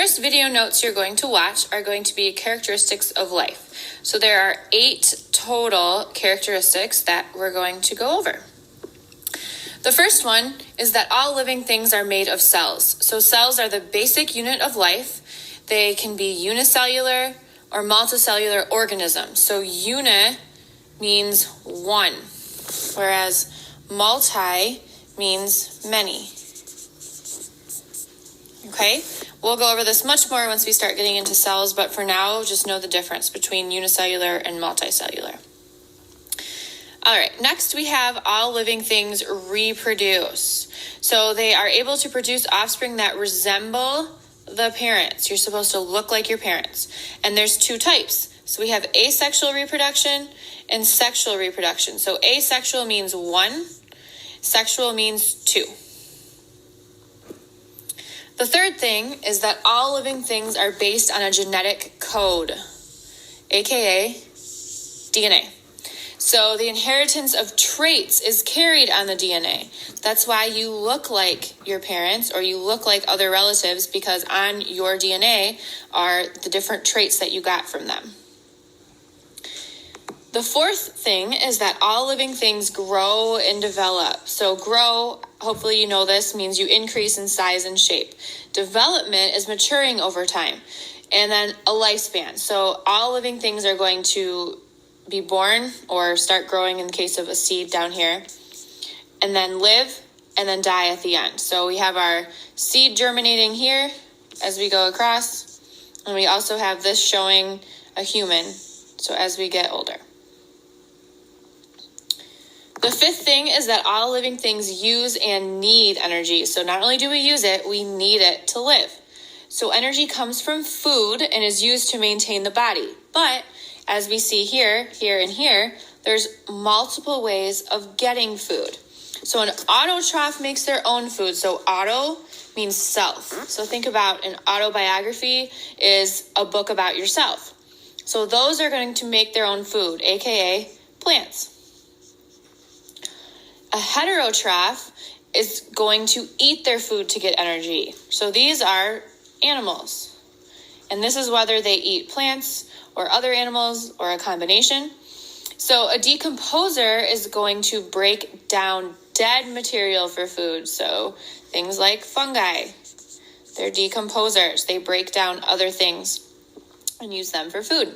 First video notes you're going to watch are going to be characteristics of life. So there are 8 total characteristics that we're going to go over. The first one is that all living things are made of cells. So cells are the basic unit of life. They can be unicellular or multicellular organisms. So uni means one, whereas multi means many. Okay, we'll go over this much more once we start getting into cells, but for now, just know the difference between unicellular and multicellular. All right, next we have all living things reproduce. So they are able to produce offspring that resemble the parents. You're supposed to look like your parents. And there's 2 types. So we have asexual reproduction and sexual reproduction. So asexual means 1, sexual means 2. The third thing is that all living things are based on a genetic code, aka DNA. So the inheritance of traits is carried on the DNA. That's why you look like your parents or you look like other relatives, because on your DNA are the different traits that you got from them. The fourth thing is that all living things grow and develop. So grow, hopefully you know this, means you increase in size and shape. Development is maturing over time. And then a lifespan. So all living things are going to be born or start growing in the case of a seed down here, and then live and then die at the end. So we have our seed germinating here as we go across, and we also have this showing a human, so as we get older. The fifth thing is that all living things use and need energy. So not only do we use it, we need it to live. So energy comes from food and is used to maintain the body. But as we see here, and here, there's multiple ways of getting food. So an autotroph makes their own food. So auto means self. So think about an autobiography is a book about yourself. So those are going to make their own food, aka plants. A heterotroph is going to eat their food to get energy. So these are animals. And this is whether they eat plants or other animals or a combination. So a decomposer is going to break down dead material for food. So things like fungi, they're decomposers. They break down other things and use them for food.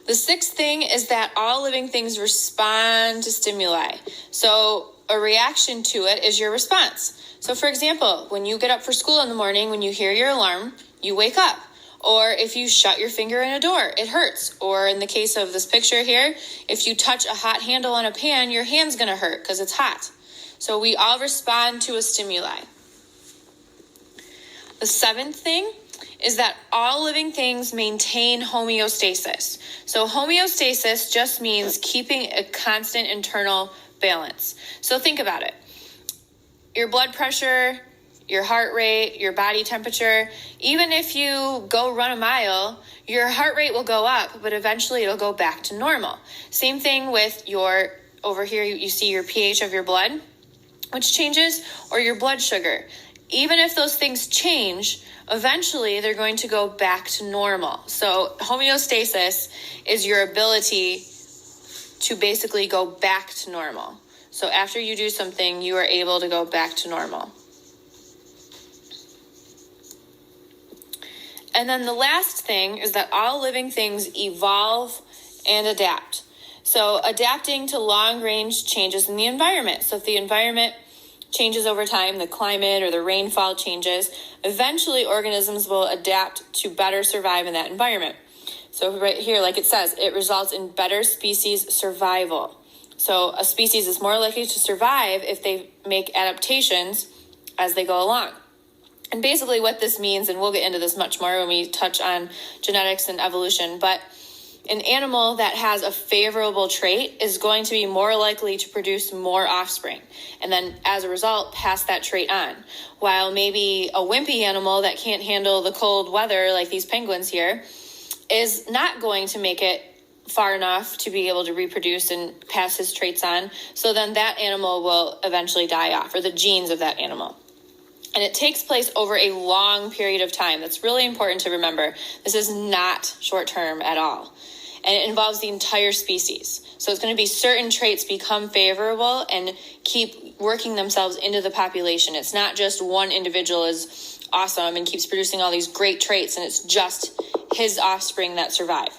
The sixth thing is that all living things respond to stimuli. So a reaction to it is your response. So for example, when you get up for school in the morning, when you hear your alarm, you wake up. Or if you shut your finger in a door, it hurts. Or in the case of this picture here, if you touch a hot handle on a pan, your hand's going to hurt because it's hot. So we all respond to a stimuli. The seventh thing is that all living things maintain homeostasis. So homeostasis just means keeping a constant internal balance. So think about it. Your blood pressure, your heart rate, your body temperature, even if you go run a mile, your heart rate will go up, but eventually it'll go back to normal. Same thing with over here, you see your pH of your blood, which changes, or your blood sugar. Even if those things change, eventually they're going to go back to normal. So homeostasis is your ability to basically go back to normal. So after you do something, you are able to go back to normal. And then the last thing is that all living things evolve and adapt. So adapting to long-range changes in the environment. So if the environment changes over time, the climate or the rainfall changes, eventually organisms will adapt to better survive in that environment. So right here, like it says, it results in better species survival. So a species is more likely to survive if they make adaptations as they go along. And basically what this means, and we'll get into this much more when we touch on genetics and evolution, but an animal that has a favorable trait is going to be more likely to produce more offspring, and then as a result, pass that trait on. While maybe a wimpy animal that can't handle the cold weather, like these penguins here, is not going to make it far enough to be able to reproduce and pass his traits on. So then that animal will eventually die off, or the genes of that animal. And it takes place over a long period of time. That's really important to remember. This is not short-term at all. And it involves the entire species. So it's going to be certain traits become favorable and keep working themselves into the population. It's not just one individual is awesome and keeps producing all these great traits and it's just his offspring that survive.